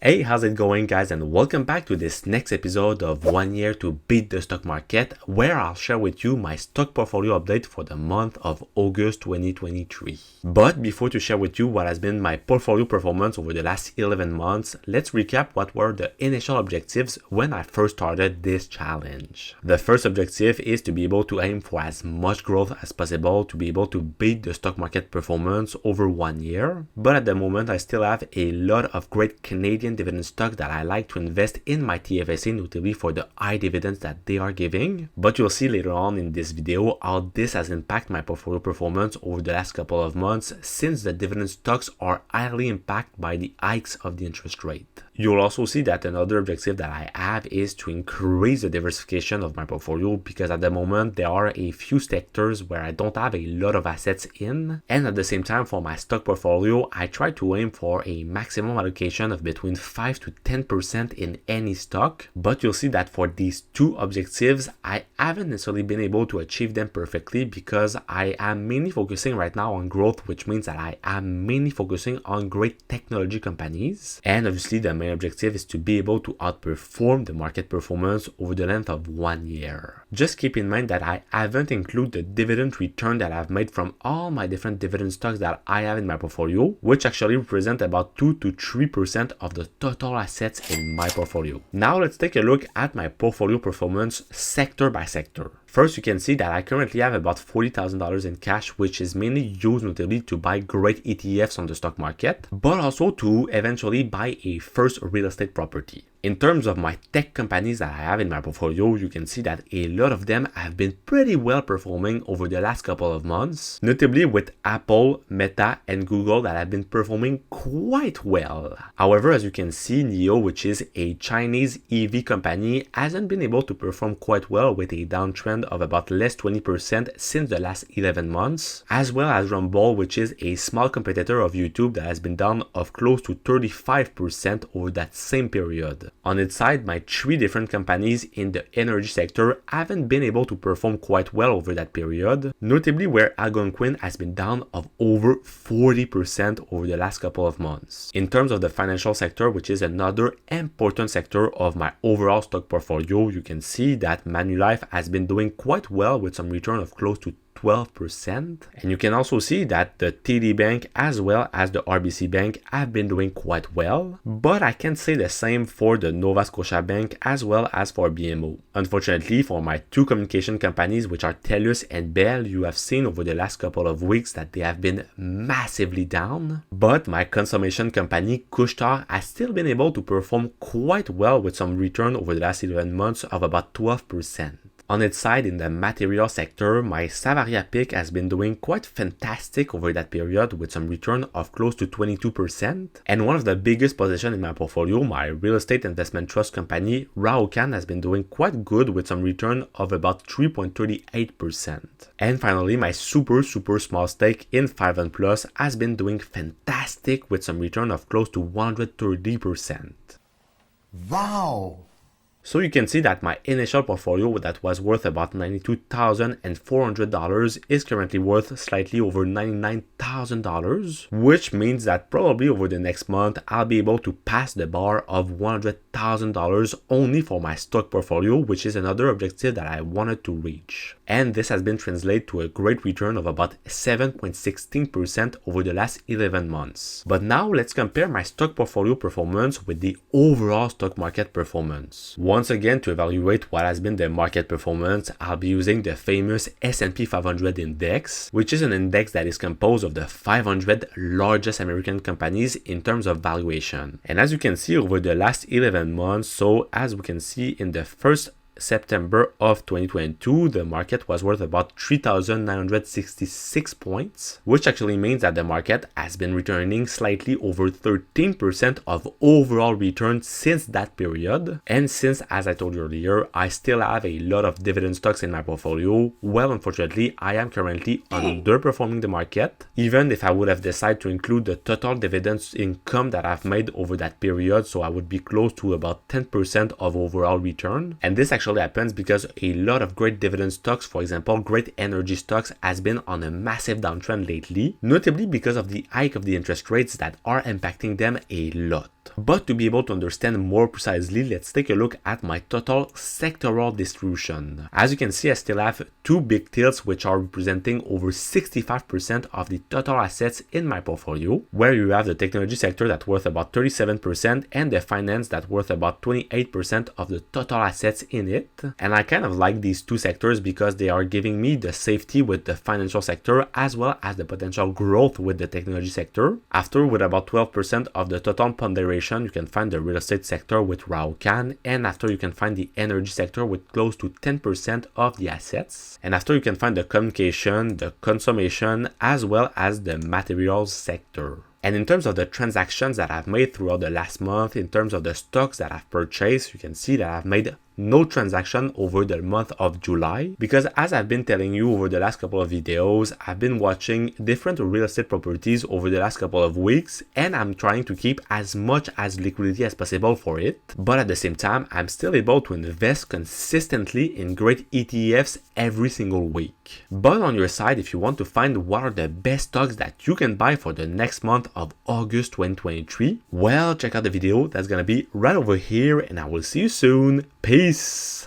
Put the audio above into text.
Hey, how's it going guys, and welcome back to this next episode of 1 year to beat the stock market, where I'll share with you my stock portfolio update for the month of August 2023. But before to share with you what has been my portfolio performance over the last 11 months, let's recap what were the initial objectives when I first started this challenge. The first objective is to be able to aim for as much growth as possible to be able to beat the stock market performance over 1 year. But at the moment, I still have a lot of great Canadian dividend stock that I like to invest in my TFSA, notably for the high dividends that they are giving. But you'll see later on in this video how this has impacted my portfolio performance over the last couple of months, since the dividend stocks are highly impacted by the hikes of the interest rate. You'll also see that another objective that I have is to increase the diversification of my portfolio, because at the moment there are a few sectors where I don't have a lot of assets in, and at the same time for my stock portfolio I try to aim for a maximum allocation of between 5 to 10% in any stock. But you'll see that for these two objectives I haven't necessarily been able to achieve them perfectly, because I am mainly focusing right now on growth, which means that I am mainly focusing on great technology companies, and obviously the main objective is to be able to outperform the market performance over the length of 1 year. Just keep in mind that I haven't included the dividend return that I've made from all my different dividend stocks that I have in my portfolio, which actually represent about 2 to 3% of the total assets in my portfolio. Now let's take a look at my portfolio performance sector by sector. First, you can see that I currently have about $40,000 in cash, which is mainly used notably to buy great ETFs on the stock market, but also to eventually buy a first real estate property. In terms of my tech companies that I have in my portfolio, you can see that a lot of them have been pretty well performing over the last couple of months, notably with Apple, Meta, and Google that have been performing quite well. However, as you can see, NIO, which is a Chinese EV company, hasn't been able to perform quite well, with a downtrend of about less 20% since the last 11 months, as well as Rumble, which is a small competitor of YouTube that has been down of close to 35% over that same period. On its side, my three different companies in the energy sector haven't been able to perform quite well over that period, notably where Algonquin has been down of over 40% over the last couple of months. In terms of the financial sector, which is another important sector of my overall stock portfolio, you can see that Manulife has been doing quite well with some return of close to 12%, and you can also see that the TD Bank as well as the RBC Bank have been doing quite well, but I can't say the same for the Nova Scotia Bank as well as for BMO. Unfortunately, for my two communication companies, which are TELUS and Bell, you have seen over the last couple of weeks that they have been massively down, but my consummation company Couche-Tard has still been able to perform quite well with some return over the last 11 months of about 12%. On its side, in the material sector, my Savaria pick has been doing quite fantastic over that period with some return of close to 22%. And one of the biggest positions in my portfolio, my real estate investment trust company, Raocan, has been doing quite good with some return of about 3.38%. And finally, my super small stake in 5 Plus has been doing fantastic with some return of close to 130%. Wow! So you can see that my initial portfolio that was worth about $92,400 is currently worth slightly over $99,000, which means that probably over the next month I'll be able to pass the bar of $100,000 only for my stock portfolio, which is another objective that I wanted to reach. And this has been translated to a great return of about 7.16% over the last 11 months. But now let's compare my stock portfolio performance with the overall stock market performance. Once again, to evaluate what has been the market performance, I'll be using the famous S&P 500 index, which is an index that is composed of the 500 largest American companies in terms of valuation. And as you can see over the last 11 months, so as we can see in the first September of 2022, the market was worth about 3,966 points, which actually means that the market has been returning slightly over 13% of overall return since that period. And since, as I told you earlier, I still have a lot of dividend stocks in my portfolio, well, unfortunately, I am currently underperforming the market, even if I would have decided to include the total dividends income that I've made over that period, so I would be close to about 10% of overall return. And this actually happens because a lot of great dividend stocks, for example, great energy stocks, has been on a massive downtrend lately, notably because of the hike of the interest rates that are impacting them a lot. But to be able to understand more precisely, let's take a look at my total sectoral distribution. As you can see, I still have two big tilts which are representing over 65% of the total assets in my portfolio, where you have the technology sector that's worth about 37% and the finance that's worth about 28% of the total assets in it. And I kind of like these two sectors because they are giving me the safety with the financial sector as well as the potential growth with the technology sector. After, with about 12% of the total ponderation, you can find the real estate sector with Raucan, and after you can find the energy sector with close to 10% of the assets. And after you can find the communication, the consummation, as well as the materials sector. And in terms of the transactions that I've made throughout the last month, in terms of the stocks that I've purchased, you can see that I've made no transaction over the month of July, because as I've been telling you over the last couple of videos, I've been watching different real estate properties over the last couple of weeks, and I'm trying to keep as much as liquidity as possible for it. But at the same time, I'm still able to invest consistently in great ETFs every single week. But on your side, if you want to find what are the best stocks that you can buy for the next month of August 2023, well, check out the video that's gonna be right over here, and I will see you soon. Peace!